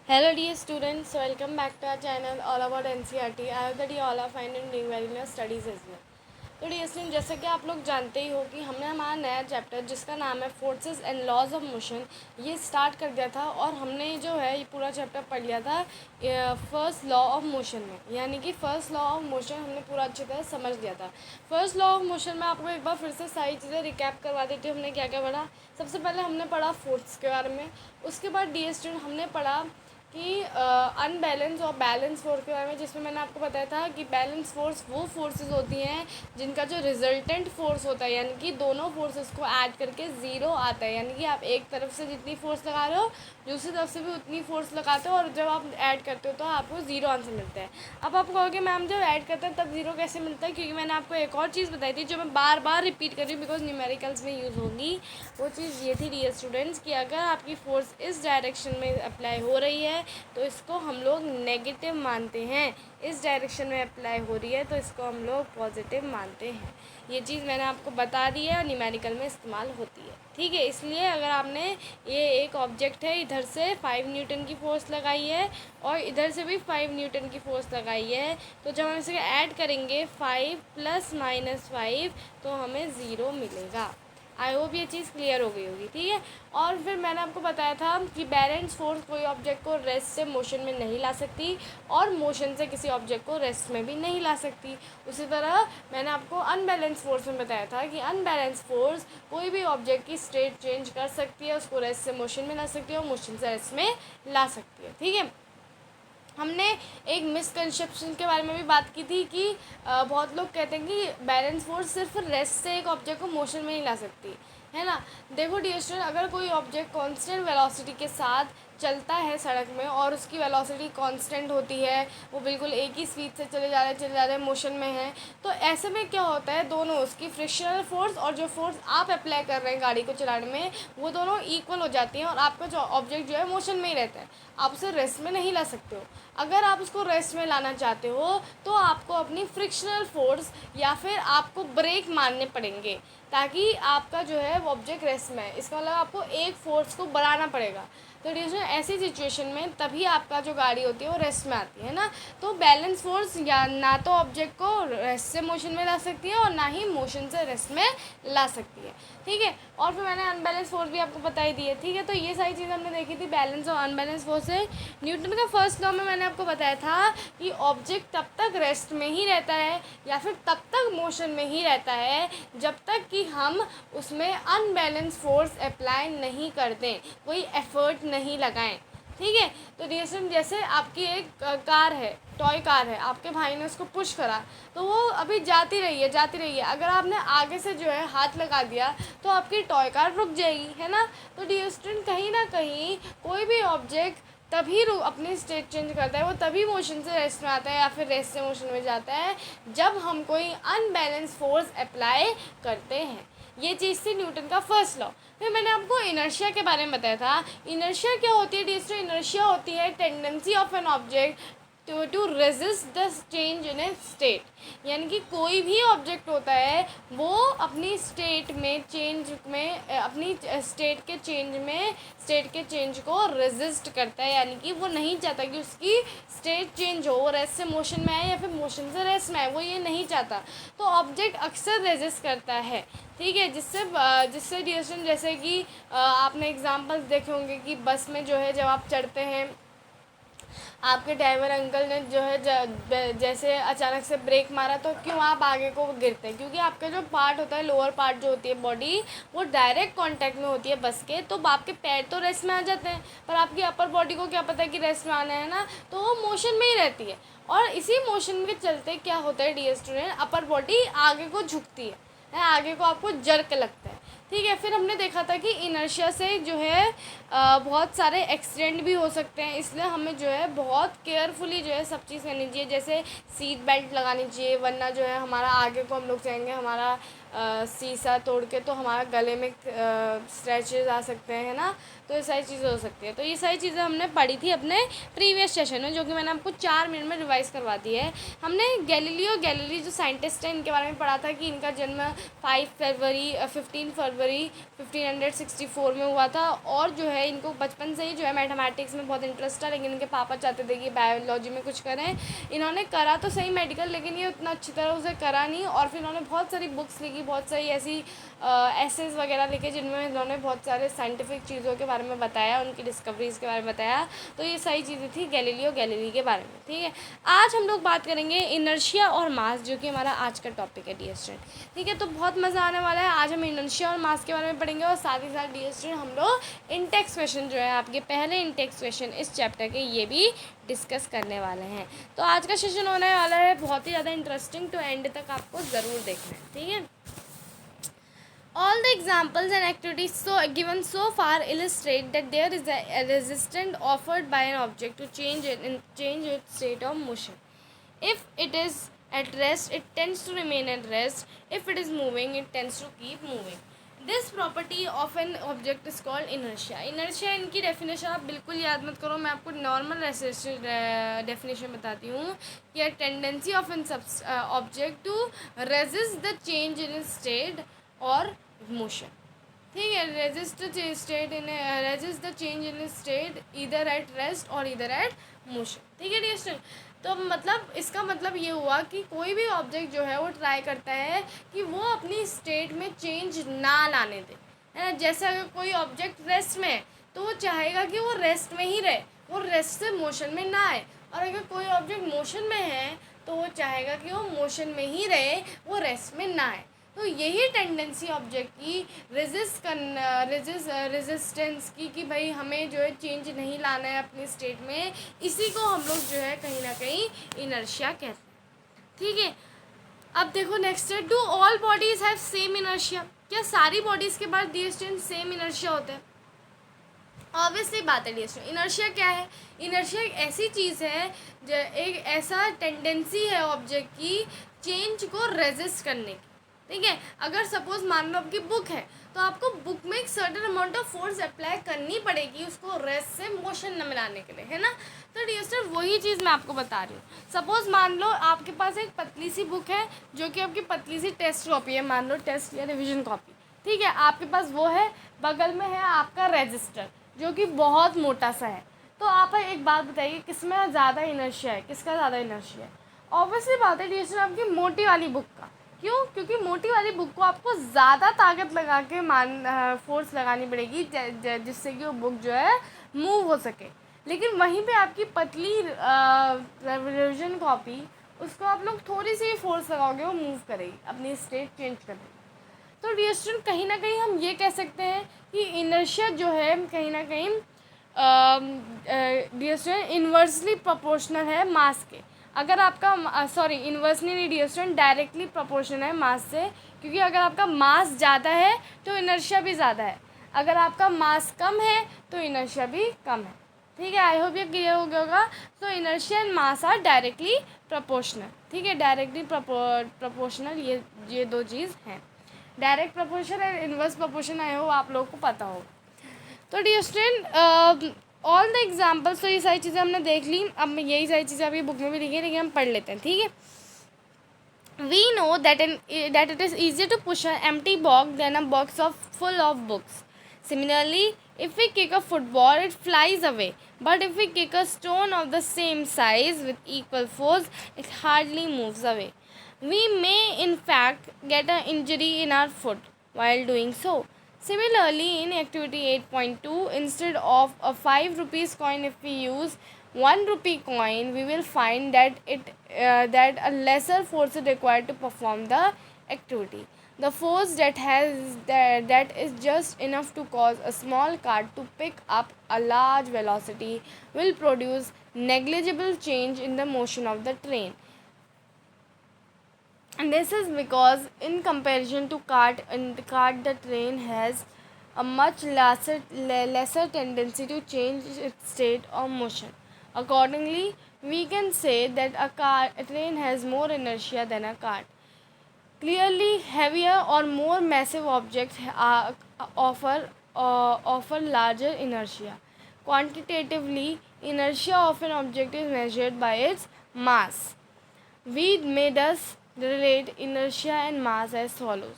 Hello dear students, welcome back to our channel all about NCERT. I hope that you all are fine and doing well in your studies as well. तो dear student, जैसा कि आप लोग जानते ही हो कि हमने हमारा नया चैप्टर जिसका नाम है forces and laws of motion ये स्टार्ट कर दिया था और हमने जो है ये पूरा चैप्टर पढ़ लिया था फर्स्ट लॉ ऑफ मोशन में। यानी कि फ़र्स्ट लॉ ऑफ मोशन हमने पूरा अच्छी तरह समझ लिया था। फर्स्ट लॉ ऑफ मोशन में आपको एक बार फिर से सारी चीज़ें रिकैप करवा देती हूँ। हमने क्या क्या पढ़ा। सबसे पहले हमने पढ़ा फोर्स के बारे में। उसके बाद डियर स्टूडेंट हमने पढ़ा कि अनबैलेंस और बैलेंस फोर्स के बारे में, जिसमें मैंने आपको बताया था कि बैलेंस फोर्स वो फोर्सेस होती हैं जिनका जो रिजल्टेंट फोर्स होता है, यानी कि दोनों फोर्सेस को ऐड करके ज़ीरो आता है। यानी कि आप एक तरफ से जितनी फोर्स लगा रहे हो दूसरी तरफ से भी उतनी फोर्स लगाते हो और जब आप ऐड करते हो तो आपको ज़ीरो आंसर मिलता है। अब आप कहोगे मैम जब ऐड करते हैं तब ज़ीरो कैसे मिलता है, क्योंकि मैंने आपको एक और चीज़ बताई थी जो मैं बार बार रिपीट कर रही हूँ बिकॉज न्यूमेरिकल्स में यूज़ होगी। वो चीज़ ये थी डियर स्टूडेंट्स कि अगर आपकी फोर्स इस डायरेक्शन में अप्लाई हो रही है तो इसको हम लोग नेगेटिव मानते हैं, इस डायरेक्शन में अप्लाई हो रही है तो इसको हम लोग पॉजिटिव मानते हैं। ये चीज़ मैंने आपको बता दी है और न्यूमेरिकल में इस्तेमाल होती है, ठीक है। इसलिए अगर आपने ये एक ऑब्जेक्ट है, इधर से 5 न्यूटन की फ़ोर्स लगाई है और इधर से भी 5 न्यूटन की फ़ोर्स लगाई है, तो जब हम इसे ऐड करेंगे 5 + -5 तो हमें ज़ीरो मिलेगा। आई होप ये चीज़ क्लियर हो गई होगी, ठीक है। और फिर मैंने आपको बताया था कि बैलेंस फोर्स कोई ऑब्जेक्ट को रेस्ट से मोशन में नहीं ला सकती और मोशन से किसी ऑब्जेक्ट को रेस्ट में भी नहीं ला सकती। उसी तरह मैंने आपको अनबैलेंस फोर्स में बताया था कि अनबैलेंस फोर्स कोई भी ऑब्जेक्ट की स्टेट चेंज कर सकती है, उसको रेस्ट से मोशन में ला सकती है और मोशन से रेस्ट में ला सकती है, ठीक है। हमने एक मिसकंसेप्शन के बारे में भी बात की थी कि बहुत लोग कहते हैं कि बैलेंस फोर्स सिर्फ रेस्ट से एक ऑब्जेक्ट को मोशन में नहीं ला सकती है ना। देखो डियर स्टूडेंट, अगर कोई ऑब्जेक्ट कांस्टेंट वेलोसिटी के साथ चलता है सड़क में और उसकी वेलोसिटी कांस्टेंट होती है, वो बिल्कुल एक ही स्पीड से चले जा रहे मोशन में है, तो ऐसे में क्या होता है, दोनों उसकी फ्रिक्शनल फोर्स और जो फोर्स आप अप्लाई कर रहे हैं गाड़ी को चलाने में वो दोनों इक्वल हो जाती हैं और आपका जो ऑब्जेक्ट जो है मोशन में ही रहता है। आप उसे रेस्ट में नहीं ला सकते हो। अगर आप उसको रेस्ट में लाना चाहते हो तो आपको अपनी फ्रिक्शनल फोर्स या फिर आपको ब्रेक मारने पड़ेंगे ताकि आपका जो है वो ऑब्जेक्ट रेस्ट में है। इसका मतलब आपको एक फोर्स को बढ़ाना पड़ेगा। तो डियर ऐसी सिचुएशन में तभी आपका जो गाड़ी होती है वो रेस्ट में आती है ना। तो बैलेंस फोर्स या ना तो ऑब्जेक्ट को रेस्ट से मोशन में ला सकती है और ना ही मोशन से रेस्ट में ला सकती है, ठीक है। और फिर मैंने अनबैलेंस फोर्स भी आपको बता ही दी है, ठीक है। तो ये सारी चीज़ें हमने देखी थी बैलेंस और अनबैलेंस फोर्स से। न्यूटन का फर्स्ट लॉ में मैंने आपको बताया था कि ऑब्जेक्ट तब तक रेस्ट में ही रहता है या फिर तब तक मोशन में ही रहता है जब तक कि हम उसमें अनबैलेंस फोर्स अप्लाई नहीं कर दें, कोई एफर्ट नहीं लगाएं, ठीक है। तो जैसे आपकी एक कार है, टॉय कार है, आपके भाई ने उसको पुश करा तो वो अभी जाती रही है। अगर आपने आगे से जो है हाथ लगा दिया तो आपकी टॉय कार रुक जाएगी, है ना। तो डियर स्टूडेंट, कहीं ना कहीं कोई भी ऑब्जेक्ट तभी अपनी स्टेट चेंज करता है, वो तभी मोशन से रेस्ट में आता है या फिर रेस्ट से मोशन में जाता है जब हम कोई अनबैलेंस फोर्स अप्लाई करते हैं। ये चीज़ थी न्यूटन का फर्स्ट लॉ। फिर मैंने आपको इनर्शिया के बारे में बताया था। इनर्शिया क्या होती है डियर? इनर्शिया होती है tendency of an object to resist the change in a state. यानी कि कोई भी ऑब्जेक्ट होता है वो अपनी स्टेट में चेंज में अपनी स्टेट के चेंज को रेजिस्ट करता है, यानी कि वो नहीं चाहता कि उसकी स्टेट चेंज हो, वो रेस्ट से मोशन में आए या फिर मोशन से रेस्ट में आए, वो ये नहीं चाहता। तो ऑब्जेक्ट अक्सर रेजिस्ट करता है, ठीक है। जिससे डिस्टेंस, जैसे कि आपने एग्जांपल्स देखे होंगे कि बस में जो है जब आप चढ़ते हैं आपके ड्राइवर अंकल ने जो है जैसे अचानक से ब्रेक मारा तो क्यों आप आगे को गिरते हैं, क्योंकि आपका जो पार्ट होता है, लोअर पार्ट जो होती है बॉडी, वो डायरेक्ट कांटेक्ट में होती है बस के, तो आपके पैर तो रेस्ट में आ जाते हैं पर आपकी अपर बॉडी को क्या पता है कि रेस्ट में आना है ना, तो वो मोशन में ही रहती है। और इसी मोशन के चलते क्या होता है डियर स्टूडेंट, अपर बॉडी आगे को झुकती है, आगे को आपको जर्क लगता है, ठीक है। फिर हमने देखा था कि इनर्शिया से जो है बहुत सारे एक्सीडेंट भी हो सकते हैं, इसलिए हमें जो है बहुत केयरफुली जो है सब चीज़ करनी चाहिए। जैसे सीट बेल्ट लगानी चाहिए, वरना जो है हमारा आगे को हम लोग जाएंगे, हमारा शीशा तोड़ के तो हमारा गले में स्क्रैचेस आ सकते हैं, है ना। तो ये सारी चीज़ें हो सकती है। तो ये सारी चीज़ें हमने पढ़ी थी अपने प्रीवियस सेशन में, जो कि मैंने आपको 4 मिनट में रिवाइज करवा दी है। हमने गैलीलियो गैलीली जो साइंटिस्ट हैं इनके बारे में पढ़ा था कि इनका जन्म 15 फरवरी 1564 में हुआ था। और जो है इनको बचपन से ही जो है मैथमेटिक्स में बहुत इंटरेस्ट था, लेकिन इनके पापा चाहते थे कि बायोलॉजी में कुछ करें। इन्होंने करा तो सही मेडिकल, लेकिन ये उतना अच्छी तरह उसे करा नहीं। और फिर इन्होंने बहुत सारी बुक्स लिखी, बहुत सारी ऐसी एसेज वगैरह लिखे जिनमें इन्होंने बहुत सारे साइंटिफिक चीज़ों के बारे में बताया, उनकी डिस्कवरीज़ के बारे में बताया। तो ये सारी चीज़ें थी गैलीलियो गैलीली के बारे में, ठीक है। आज हम लोग बात करेंगे इनर्शिया और मास, जो कि हमारा आज का टॉपिक है डियर स्टूडेंट, ठीक है। तो बहुत मज़ा आने वाला है। आज हम इनर्शिया और मास के बारे में पढ़ेंगे, और साथ ही साथ डियर स्टूडेंट हम लोग इंटेक्स क्वेश्चन जो है आपके पहले इंटेक्स क्वेश्चन इस चैप्टर के ये भी डिस्कस करने वाले हैं। तो आज का सेशन होने वाला है बहुत ही ज़्यादा इंटरेस्टिंग, तो एंड तक आपको ज़रूर देखना है, ठीक है। All the examples and activities given so far illustrate that there is a resistance offered by an object to change its state of motion. If it is at rest, it tends to remain at rest. If it is moving, it tends to keep moving. This property of an object is called inertia. Inertia इनकी definition आप बिल्कुल याद मत करो, मैं आपको normal definition बताती हूँ कि a tendency of an object to resist the change in its state और मोशन, ठीक है। Resist the change in state इधर एट रेस्ट और इधर एट मोशन, ठीक है डियर स्टूडेंट। तो मतलब इसका मतलब ये हुआ कि कोई भी ऑब्जेक्ट जो है वो ट्राई करता है कि वो अपनी स्टेट में चेंज ना लाने दे, है ना। जैसे अगर कोई ऑब्जेक्ट रेस्ट में है तो वो चाहेगा कि वो रेस्ट में ही रहे, वो रेस्ट से मोशन में ना आए। और अगर कोई ऑब्जेक्ट मोशन में है तो वो चाहेगा कि वो मोशन में ही रहे, वो रेस्ट में ना आए। तो यही टेंडेंसी ऑब्जेक्ट की रेजिस्टेंस की कि भाई हमें जो है चेंज नहीं लाना है अपनी स्टेट में, इसी को हम लोग जो है कहीं ना कहीं इनर्शिया कहते हैं, ठीक है। अब देखो नेक्स्ट है, do all bodies have same inertia? क्या सारी बॉडीज़ के पास डियर स्टूडेंट सेम इनर्शिया होता है? ऑब्वियसली बात है डियर स्टूडेंट। इनर्शिया क्या है? इनर्शिया एक ऐसी चीज़ है जो एक ऐसा टेंडेंसी है ऑब्जेक्ट की चेंज को रेजिस्ट करने की, ठीक है। अगर सपोज मान लो आपकी बुक है तो आपको बुक में एक certain amount of force apply करनी पड़ेगी उसको रेस्ट से मोशन न मिलाने के लिए, है ना। तो डियर स्टूडेंट वही चीज़ मैं आपको बता रही हूँ। सपोज मान लो आपके पास एक पतली सी बुक है जो कि आपकी पतली सी टेस्ट कॉपी है, मान लो टेस्ट या रिविजन कॉपी, ठीक है। आपके पास वो है, बगल में है आपका रजिस्टर जो कि बहुत मोटा सा है। तो आप एक बात बताइए किसमें ज़्यादा इनर्शिया है, किसका ज़्यादा इनर्शिया है? ऑब्वियसली बात है डियर स्टूडेंट आपकी मोटी वाली बुक का। क्यों? क्योंकि मोटी वाली बुक को आपको ज़्यादा ताकत लगा के फोर्स लगानी पड़ेगी जिससे कि वो बुक जो है मूव हो सके। लेकिन वहीं पे आपकी पतली रिविजन कॉपी, उसको आप लोग थोड़ी सी फोर्स लगाओगे वो मूव करेगी, अपनी स्टेट चेंज कर देगी। तो डियर स्टूडेंट कहीं ना कहीं हम ये कह सकते हैं कि इनर्शिया जो है कहीं ना कहीं डियर स्टूडेंट इन्वर्सली प्रोपोर्शनल है मास के। अगर आपका इन्वर्सली नहीं डियर स्टूडेंट, डायरेक्टली प्रोपोर्शनल है मास से, क्योंकि अगर आपका मास ज़्यादा है तो इनर्शिया भी ज़्यादा है, अगर आपका मास कम है तो इनर्शिया भी कम है, ठीक है। आई होप ये क्लियर हो गया होगा। तो inertia and mass are directly proportional, ठीक है। डायरेक्टली प्रोपोर्शनल ये दो चीज़ हैं। Direct proportion and inverse proportion I hope आप लोगों को पता होगा। तो dear student all the examples, तो ये सारी चीज़ें हमने देख ली। अब मैं यही सारी चीज़ें अभी बुक में भी लिखी है, लेकिन हम पढ़ लेते हैं, ठीक है। We know that it is easier to push an empty box than a box full of books. Similarly, if we kick a football, it flies away. But if we kick a stone of the same size with equal force, it hardly moves away. We may, in fact, get an injury in our foot while doing so. Similarly, in activity 8.2, instead of a 5 rupees coin, if we use 1 rupee coin, we will find that a lesser force is required to perform the activity. The force that is just enough to cause a small cart to pick up a large velocity will produce negligible change in the motion of the train. And this is because in comparison to cart, the train has a much lesser tendency to change its state of motion. Accordingly, we can say that a train has more inertia than a cart. Clearly heavier or more massive objects offer larger inertia. Quantitatively, inertia of an object is measured by its mass. We may thus relate inertia and mass as follows.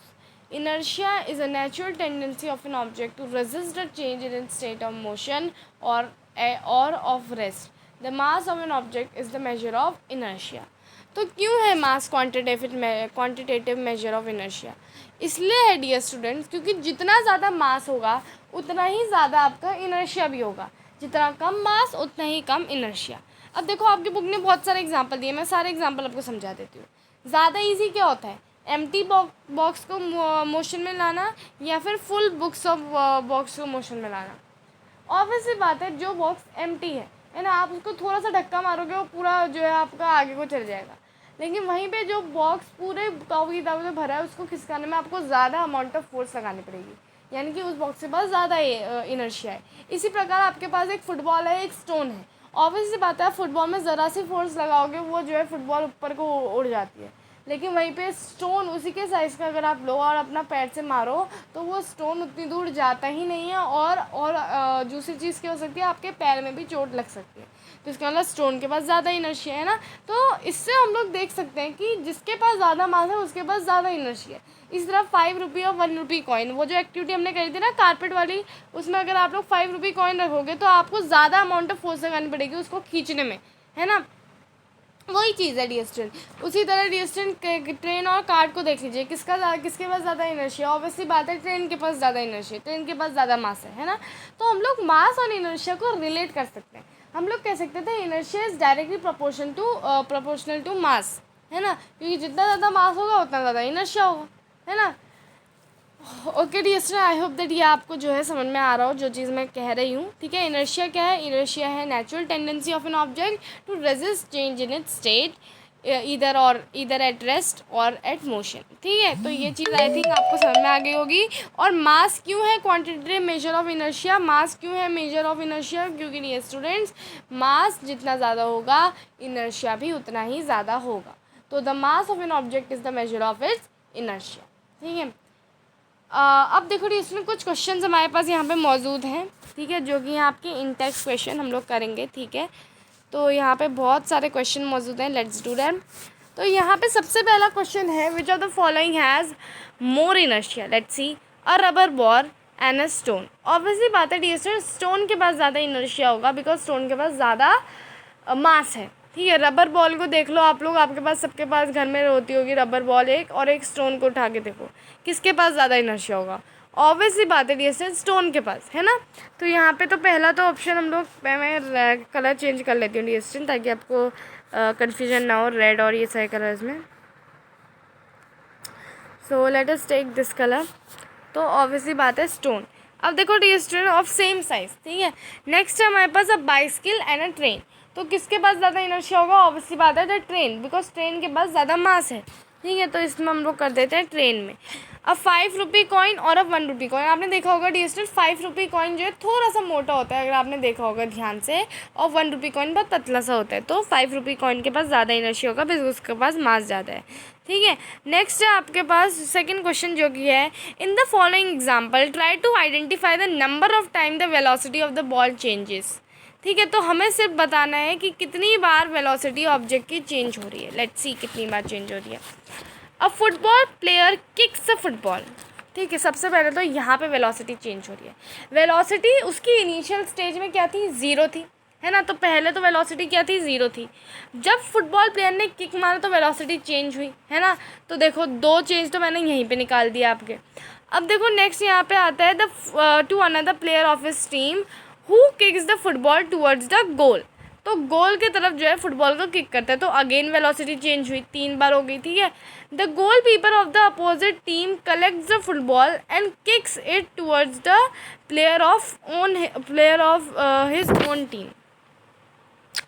Inertia is a natural tendency of an object to resist a change in its state of motion or of rest. The mass of an object is the measure of inertia. तो क्यों है मास quantitative measure of inertia? इसलिए है dear students, क्योंकि जितना ज़्यादा मास होगा उतना ही ज़्यादा आपका इनर्शिया भी होगा, जितना कम मास उतना ही कम इनर्शिया. अब देखो आपकी बुक ने बहुत सारे एग्जांपल दिए, मैं सारे एग्जांपल आपको समझा देती हूँ. ज़्यादा इजी क्या होता है? एम्प्टी बॉक्स को मोशन में लाना या फिर फुल बॉक्स को मोशन में लाना. ऑब्वियसली बात है, जो बॉक्स एम्प्टी है ना, आप उसको थोड़ा सा धक्का मारोगे वो पूरा जो है आपका आगे को चल जाएगा. लेकिन वहीं पे जो बॉक्स पूरे काबू से भरा है उसको खिसकाने में आपको ज़्यादा अमाउंट ऑफ फोर्स लगानी पड़ेगी, यानी कि उस बॉक्स के पास ज़्यादा इनर्शिया है. इसी प्रकार आपके पास एक फुटबॉल है, एक स्टोन है. ऑब्वियसली बात है, फुटबॉल में ज़रा सी फोर्स लगाओगे वो जो है फुटबॉल ऊपर को उड़ जाती है. लेकिन वहीं पे स्टोन उसी के साइज़ का अगर आप लो और अपना पैर से मारो तो वो स्टोन उतनी दूर जाता ही नहीं है. और दूसरी चीज़ क्या हो सकती है, आपके पैर में भी चोट लग सकती है. तो इसका मतलब स्टोन के पास ज़्यादा इनर्शिया है ना. तो इससे हम लोग देख सकते हैं कि जिसके पास ज़्यादा मास है उसके पास ज़्यादा इनर्शिया है. इस तरह 5 रुपये और 1 रुपये कॉइन, वो जो एक्टिविटी हमने करी थी ना कारपेट वाली, उसमें अगर आप लोग 5 रुपये कॉइन रखोगे तो आपको ज़्यादा अमाउंट ऑफ फोर्स लगानी पड़ेगी उसको खींचने में, है ना. वही चीज़ है डियर स्टूडेंट. उसी तरह डियर स्टूडेंट ट्रेन और कार को देख लीजिए, किसके पास ज़्यादा इनर्शिया. ऑब्वियसली बात है ट्रेन के पास ज़्यादा इनर्शिया, ट्रेन के पास ज़्यादा मास है ना. तो हम लोग मास और इनर्शिया को रिलेट कर सकते हैं. हम लोग कह सकते थे inertia is directly proportional to mass, है ना, क्योंकि जितना ज़्यादा मास होगा उतना ज़्यादा इनर्शिया होगा, है ना. Okay dear student, I hope that ये आपको जो है समझ में आ रहा हो जो चीज़ मैं कह रही हूँ. ठीक है, इनर्शिया क्या है? इनर्शिया है natural tendency of an object to resist change in its state इधर एट रेस्ट और एट मोशन. ठीक है, तो ये चीज़ आई थिंक आपको समझ में आ गई होगी. और मास क्यों है क्वांटिटेटिव मेजर ऑफ इनर्शिया? मास क्यों है मेजर ऑफ इनर्शिया? क्योंकि डियर स्टूडेंट्स, मास जितना ज़्यादा होगा इनर्शिया भी उतना ही ज़्यादा होगा. तो the mass of an object is the measure of its inertia. ठीक है, अब देखो इसमें कुछ क्वेश्चंस हमारे पास यहाँ पे मौजूद हैं. ठीक है, जो कि आपके इन टेक्स्ट क्वेश्चन हम लोग करेंगे. ठीक है, तो यहाँ पे बहुत सारे क्वेश्चन मौजूद हैं. Let's do them. तो यहाँ पे सबसे पहला क्वेश्चन है, which of the following has more inertia? Let's see. A rubber ball and a stone. Obviously बात है डियर स्टोन के पास ज़्यादा इनर्शिया होगा, बिकॉज स्टोन के पास ज़्यादा मास है. ठीक है, रबर बॉल को देख लो आप लोग, आपके पास सबके पास घर में होती होगी रबर बॉल एक, और एक स्टोन को उठा के देखो किसके पास ज़्यादा इनर्शिया होगा. ऑब्वियसली बात है डियर स्टोन के पास, है ना. तो यहाँ पे तो पहला तो ऑप्शन हम लोग, मैं कलर चेंज कर लेती हूँ डियर ताकि आपको कन्फ्यूजन ना हो. रेड और ये सारे कलर्स में. So let us take this colour. तो ऑब्वियसली बात है स्टोन. अब देखो डियर ऑफ सेम साइज. ठीक है, नेक्स्ट है हमारे पास a bicycle and a train. तो किसके पास ज़्यादा इनर्शिया होगा? ऑब्वियसली बात है द ट्रेन, बिकॉज ट्रेन के पास ज़्यादा मास है. ठीक है, तो इसमें हम लोग कर देते हैं ट्रेन में. अब 5 रुपये कॉइन और अब 1 रुपये कॉइन. आपने देखा होगा डियर 5 रुपये कॉइन जो है थोड़ा सा मोटा होता है, अगर आपने देखा होगा ध्यान से, और 1 रुपये कॉइन बहुत पतला सा होता है. तो 5 रुपये कॉइन के पास ज़्यादा इनर्शिया होगा बिकॉज उसके पास मास ज़्यादा है. ठीक है, नेक्स्ट है आपके पास सेकंड क्वेश्चन जो कि है, in the following example try to identify the number of time the velocity of the ball changes. ठीक है, तो हमें सिर्फ बताना है कि कितनी बार वेलोसिटी ऑब्जेक्ट की चेंज हो रही है. लेट्स सी कितनी बार चेंज हो रही है. अ फुटबॉल प्लेयर किक्स अ फुटबॉल. ठीक है, सबसे पहले तो यहाँ पे वेलोसिटी चेंज हो रही है. वेलोसिटी उसकी इनिशियल स्टेज में क्या थी? 0 थी, है ना. तो पहले तो वेलोसिटी क्या थी? 0 थी. जब फुटबॉल प्लेयर ने किक मारा तो वेलोसिटी चेंज हुई, है ना. तो देखो 2 चेंज तो मैंने यहीं पे निकाल दिया आपके. अब देखो नेक्स्ट यहाँ पे आता है the two another player of his team who kicks the football towards the goal. तो गोल की तरफ जो है फुटबॉल को किक करता है. तो अगेन वेलोसिटी चेंज हुई, 3 बार हो गई. ठीक है, the goal keeper of the opposite team collects the football and kicks it towards the player of his own team.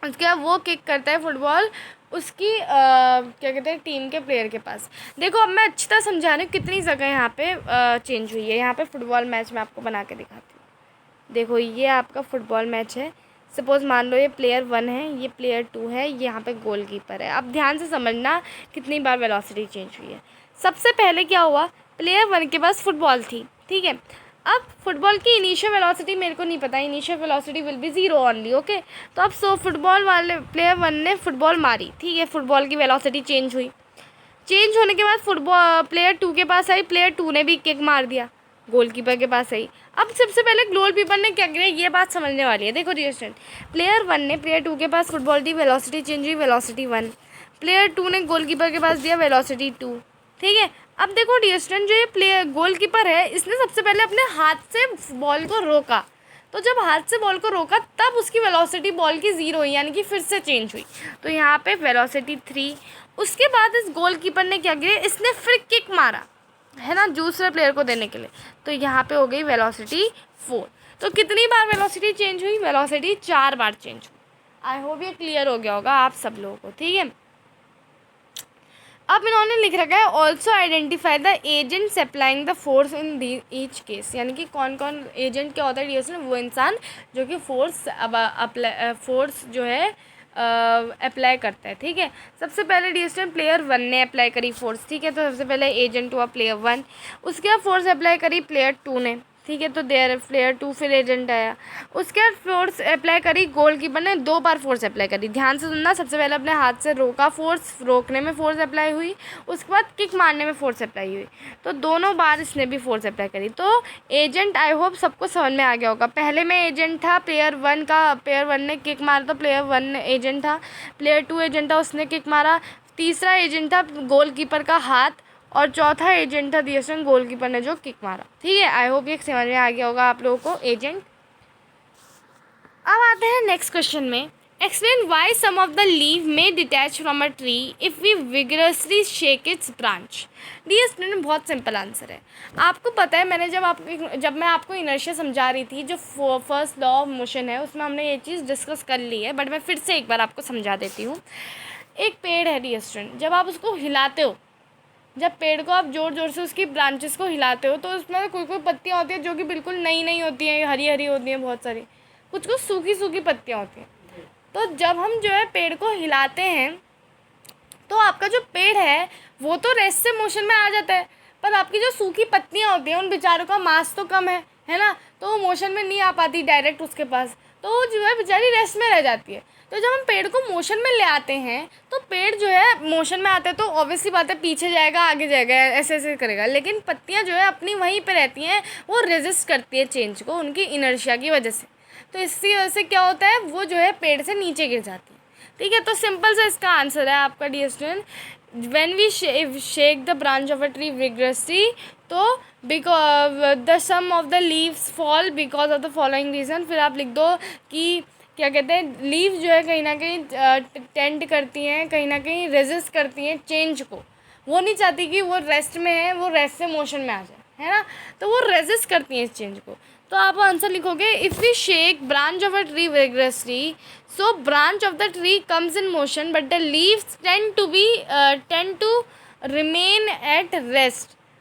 उसके बाद वो किक करता है फुटबॉल उसकी क्या कहते हैं टीम के प्लेयर के पास. देखो अब मैं अच्छी तरह समझा रही हूँ कितनी जगह यहाँ पे चेंज हुई है. यहाँ पे फुटबॉल मैच मैं आपको बना के दिखाती हूँ. देखो ये आपका फुटबॉल मैच है. सपोज़ मान लो ये प्लेयर 1 है, ये प्लेयर 2 है, यहाँ पे गोलकीपर है. अब ध्यान से समझना कितनी बार वेलोसिटी चेंज हुई है. सबसे पहले क्या हुआ, प्लेयर 1 के पास फुटबॉल थी, ठीक है। अब फुटबॉल की इनिशियल वेलोसिटी मेरे को नहीं पता, initial velocity will be 0 only, okay. तो अब फुटबॉल वाले प्लेयर 1 ने फुटबॉल मारी, ठीक है, फुटबॉल की वेलोसिटी चेंज हुई। चेंज होने के बाद फुटबॉल प्लेयर 2 के पास आई, प्लेयर 2 ने भी किक मार दिया, गोलकीपर के पास आई। अब सबसे पहले गोलकीपर ने क्या किया, ये बात समझने वाली है। देखो डियर स्टूडेंट, प्लेयर 1 ने प्लेयर 2 के पास फुटबॉल दी, वेलोसिटी चेंज हुई, वेलोसिटी 1। प्लेयर 2 ने गोलकीपर के पास दिया, वेलोसिटी 2, ठीक है। अब देखो डियर स्टूडेंट, जो ये प्लेयर गोलकीपर है, इसने सबसे पहले अपने हाथ से बॉल को रोका। तो जब हाथ से बॉल को रोका तब उसकी वेलोसिटी बॉल की 0 हुई, यानी कि फिर से चेंज हुई। तो यहाँ पे वेलोसिटी 3। उसके बाद इस गोलकीपर ने क्या किया, इसने फिर किक मारा, है ना, दूसरे प्लेयर को देने के लिए। तो यहाँ पे हो गई वेलोसिटी 4। तो कितनी बार वेलोसिटी चेंज हुई, वेलोसिटी 4 बार चेंज हुई। आई होप ये क्लियर हो गया होगा आप सब लोगों को, ठीक है। अब इन्होंने लिख रखा है also identify the agents applying the force in each case, यानी कि कौन कौन एजेंट क्या होता है डियर स्टूडेंट, वो इंसान जो कि फोर्स जो है अप्लाई करता है, ठीक है। सबसे पहले डियर स्टूडेंट प्लेयर 1 ने अप्लाई करी फोर्स, ठीक है। तो सबसे पहले एजेंट हुआ प्लेयर 1, उसके बाद फोर्स अप्लाई करी प्लेयर 2 ने, ठीक है। तो प्लेयर 2 फिर एजेंट आया। उसके बाद फोर्स अप्लाई करी गोलकीपर ने, 2 बार फोर्स अप्लाई करी, ध्यान से सुनना। सबसे पहले अपने हाथ से रोका, फोर्स रोकने में फोर्स अप्लाई हुई, उसके बाद किक मारने में फोर्स अप्लाई हुई। तो दोनों बार इसने भी फोर्स अप्लाई करी। तो एजेंट आई होप सबको समझ में आ गया होगा। पहले में एजेंट था प्लेयर 1 का, प्लेयर 1 ने किक मारा तो प्लेयर 1 एजेंट था, प्लेयर 2 एजेंट था, उसने किक मारा। तीसरा एजेंट था गोलकीपर का हाथ, और चौथा एजेंट था दिया गोलकीपर ने जो किक मारा, ठीक है। आई होप ये समझ में आ गया होगा आप लोगों को एजेंट। अब आते हैं नेक्स्ट क्वेश्चन में। Explain why some of the leave may detach from a tree if we vigorously shake its branch. Dear student, बहुत सिंपल आंसर है। आपको पता है, मैंने जब मैं आपको इनर्शिया समझा रही थी, जो फर्स्ट लॉ ऑफ मोशन है, उसमें हमने ये चीज़ डिस्कस कर ली है, बट मैं फिर से एक बार आपको समझा देती हूँ। एक पेड़ है डियर स्टूडेंट, जब आप उसको हिलाते हो, जब पेड़ को आप ज़ोर ज़ोर से उसकी ब्रांचेस को हिलाते हो, तो उसमें कोई पत्तियाँ होती हैं जो कि बिल्कुल नई नई होती हैं, हरी हरी होती हैं बहुत सारी, कुछ सूखी सूखी पत्तियाँ होती हैं। तो जब हम जो है पेड़ को हिलाते हैं, तो आपका जो पेड़ है वो तो रेस्ट से मोशन में आ जाता है, पर आपकी जो सूखी पत्तियाँ होती हैं, उन बेचारों का मास तो कम है ना, तो वो मोशन में नहीं आ पाती डायरेक्ट उसके पास, तो वो जो है बेचारी रेस्ट में रह जाती है। तो जब हम पेड़ को मोशन में ले आते हैं, तो पेड़ जो है मोशन में आते हैं, तो ऑब्वियसली बात है पीछे जाएगा आगे जाएगा, ऐसे ऐसे करेगा। लेकिन पत्तियाँ जो है अपनी वहीं पे रहती हैं, वो रेजिस्ट करती है चेंज को उनकी इनर्शिया की वजह से। तो इसकी वजह से क्या होता है, वो जो है पेड़ से नीचे गिर जाती है, ठीक है। तो सिंपल सा इसका आंसर है आपका dear student, when we shake the branch of a tree vigorously, तो because the some of the leaves fall because of the following reason. फिर आप लिख दो कि क्या कहते हैं, लीव जो है कहीं ना कहीं टेंड करती हैं, कहीं ना कहीं रेजिस्ट करती हैं चेंज को, वो नहीं चाहती कि वो रेस्ट में है, वो रेस्ट से मोशन में आ जाए, है ना, तो वो रेजिस्ट करती हैं इस चेंज को। तो आप आंसर लिखोगे, if we shake branch of a tree vigorously, so branch of the tree comes in motion but the leaves tend to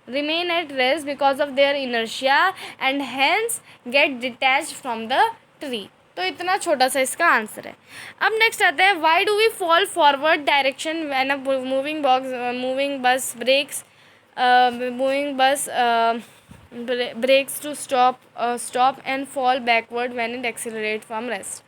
remain at rest because of their inertia and hence get detached from the tree। तो इतना छोटा सा इसका answer है। अब next आता है, why do we fall forward direction when a moving bus brakes to stop and fall backward when it accelerate from rest.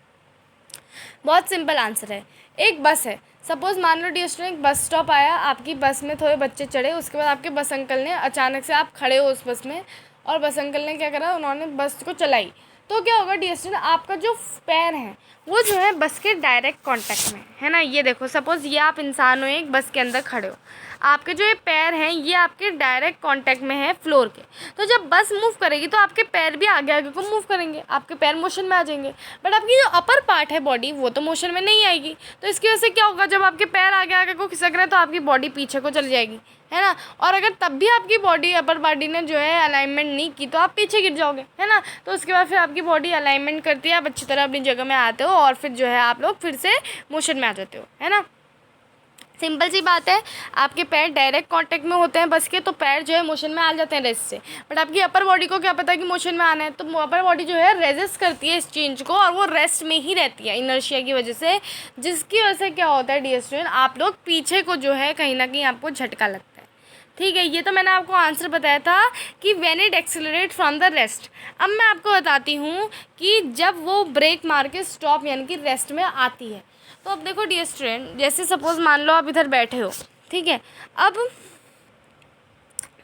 बहुत सिंपल आंसर है। एक बस है, सपोज़ मान लो डियर स्टूडेंट, बस स्टॉप आया, आपकी बस में थोड़े बच्चे चढ़े, उसके बाद आपके बस अंकल ने अचानक से, आप खड़े हो उस बस में और बस अंकल ने क्या करा, उन्होंने बस को चलाई, तो क्या होगा डियर स्टूडेंट, आपका जो पैर है वो जो है बस के डायरेक्ट कांटेक्ट में है ना। ये देखो, सपोज़ ये आप इंसान हो, एक बस के अंदर खड़े हो, आपके जो ये पैर हैं ये आपके डायरेक्ट कांटेक्ट में है फ्लोर के। तो जब बस मूव करेगी तो आपके पैर भी आगे आगे को मूव करेंगे, आपके पैर मोशन में आ जाएंगे, बट आपकी जो अपर पार्ट है बॉडी, वो तो मोशन में नहीं आएगी। तो इसकी वजह से क्या होगा, जब आपके पैर आगे आगे को खिसक रहे हैं तो आपकी बॉडी पीछे को चली जाएगी, है ना। और अगर तब भी आपकी बॉडी, अपर बॉडी ने जो है अलाइनमेंट नहीं की, तो आप पीछे गिर जाओगे, है ना। तो उसके बाद फिर आपकी बॉडी अलाइनमेंट करती है, आप अच्छी तरह अपनी जगह में आते हो और फिर जो है आप लोग फिर से मोशन में आ जाते हो, है ना। सिंपल सी बात है, आपके पैर डायरेक्ट कांटेक्ट में होते हैं बस के, तो पैर जो है मोशन में आ जाते हैं रेस्ट से। बट आपकी अपर बॉडी को क्या पता कि मोशन में आना है, तो अपर बॉडी जो है रेजिस्ट करती है इस चेंज को, और वो रेस्ट में ही रहती है इनर्शिया की वजह से, जिसकी वजह से क्या होता है डियर स्टूडेंट, आप लोग पीछे को जो है कहीं ना कहीं आपको झटका लगता है। ठीक है, ये तो मैंने आपको आंसर बताया था कि when it accelerate from the rest. अब मैं आपको बताती हूँ कि जब वो ब्रेक मार के स्टॉप यानी कि रेस्ट में आती है। तो अब देखो डियर स्टूडेंट, जैसे सपोज़ मान लो आप इधर बैठे हो, ठीक है। अब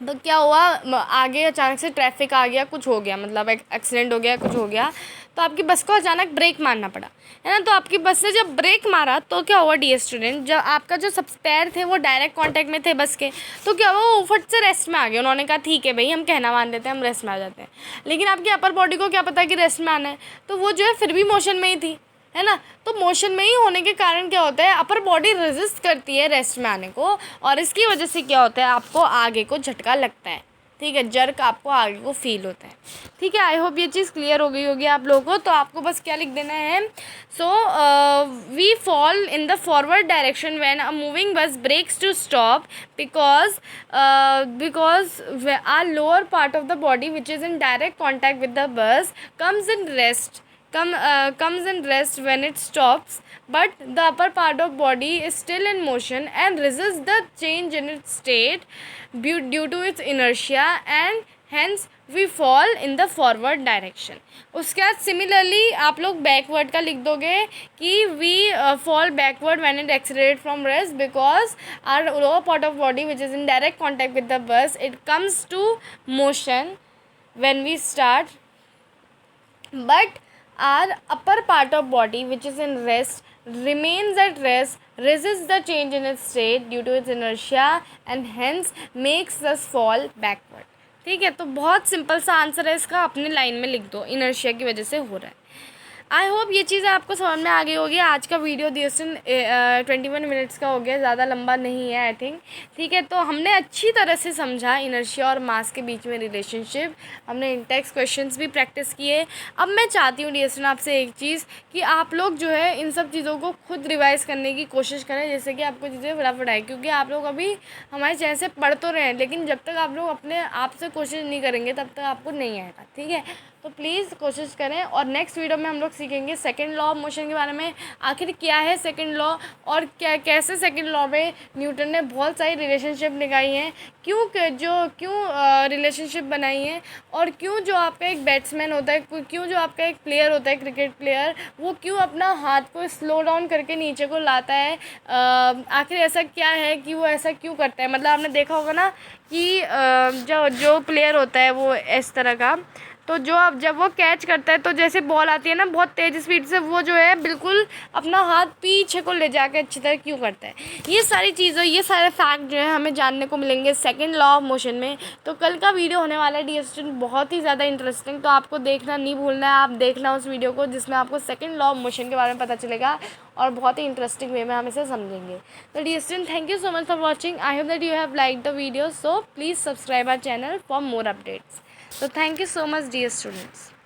तो क्या हुआ, आगे अचानक से ट्रैफिक आ गया, कुछ हो गया, मतलब एक एक्सीडेंट हो गया, कुछ हो गया, तो आपकी बस को अचानक ब्रेक मारना पड़ा, है ना। तो आपकी बस ने जब ब्रेक मारा तो क्या हुआ डियर स्टूडेंट, जब आपका जो सब पैर थे वो डायरेक्ट कांटेक्ट में थे बस के, तो क्या हुआ, वो फट से रेस्ट में आ गए। उन्होंने कहा ठीक है भाई, हम कहना मान देते हैं, हम रेस्ट में आ जाते हैं। लेकिन आपकी अपर बॉडी को क्या पता कि रेस्ट में आना है, तो वो जो है फिर भी मोशन में ही थी, है ना। तो मोशन में ही होने के कारण क्या होता है, अपर बॉडी रेजिस्ट करती है रेस्ट में आने को, और इसकी वजह से क्या होता है, आपको आगे को झटका लगता है, ठीक है, जर्क आपको आगे को फील होता है, ठीक है। आई होप ये चीज़ क्लियर हो गई होगी आप लोगों को। तो आपको बस क्या लिख देना है, so we fall in the forward direction when a moving bus brakes to stop because our lower part of the body which is in direct contact with the bus comes in rest when it stops, but the upper part of body is still in motion and resists the change in its state due to its inertia, and hence we fall in the forward direction। उसके बाद similarly आप लोग backward का लिख दोगे कि we fall backward when it accelerates from rest because our lower part of body which is in direct contact with the bus, it comes to motion when we start, but our upper part of body which is in rest remains at rest, resists the change in its state due to its inertia, and hence makes us fall backward। ठीक है, तो बहुत simple सा answer है इसका, अपनी line में लिख दो, इनर्शिया की वजह से हो रहा है। आई होप ये चीज़ें आपको समझ में आ गई होगी। आज का वीडियो डिस्टेंस 21 मिनट्स का हो गया, ज़्यादा लंबा नहीं है आई थिंक, ठीक है। तो हमने अच्छी तरह से समझा इनर्शिया और मास के बीच में रिलेशनशिप, हमने इंटेक्स क्वेश्चंस भी प्रैक्टिस किए। अब मैं चाहती हूँ डिस्टेंस आपसे एक चीज़ कि आप लोग जो है इन सब चीज़ों को खुद रिवाइज़ करने की कोशिश करें, जैसे कि आपको चीज़ें फटाफट आए, क्योंकि आप लोग अभी हमारे चैनल से पढ़ तो रहे हैं, लेकिन जब तक आप लोग अपने आप से कोशिश नहीं करेंगे तब तक आपको नहीं आएगा, ठीक है। तो प्लीज़ कोशिश करें, और नेक्स्ट वीडियो में हम लोग सीखेंगे सेकंड लॉ ऑफ मोशन के बारे में, आखिर क्या है सेकंड लॉ, और क्या कैसे सेकंड लॉ में न्यूटन ने बहुत सारी रिलेशनशिप निकाली हैं, क्यों रिलेशनशिप बनाई हैं, और क्यों जो आपका एक बैट्समैन होता है, क्यों जो आपका एक प्लेयर होता है क्रिकेट प्लेयर, वो क्यों अपना हाथ को स्लो डाउन करके नीचे को लाता है, आखिर ऐसा क्या है कि वो ऐसा क्यों करता है। मतलब आपने देखा होगा ना कि जो प्लेयर होता है वो इस तरह का, तो जब वो कैच करता है तो जैसे बॉल आती है ना बहुत तेज़ स्पीड से, वो जो है बिल्कुल अपना हाथ पीछे को ले जाके अच्छी तरह क्यों करता है। ये सारी चीज़ें, ये सारे फैक्ट जो है हमें जानने को मिलेंगे सेकंड लॉ ऑफ मोशन में। तो कल का वीडियो होने वाला है डियर स्टूडेंट बहुत ही ज़्यादा इंटरेस्टिंग, तो आपको देखना नहीं भूलना है, आप देखना उस वीडियो को जिसमें आपको सेकंड लॉ ऑफ मोशन के बारे में पता चलेगा, और बहुत ही इंटरेस्टिंग वे में हम इसे समझेंगे। तो dear student, thank you so much for watching. I hope that you have like the video, so please subscribe our channel for more updates. So thank you so much dear students।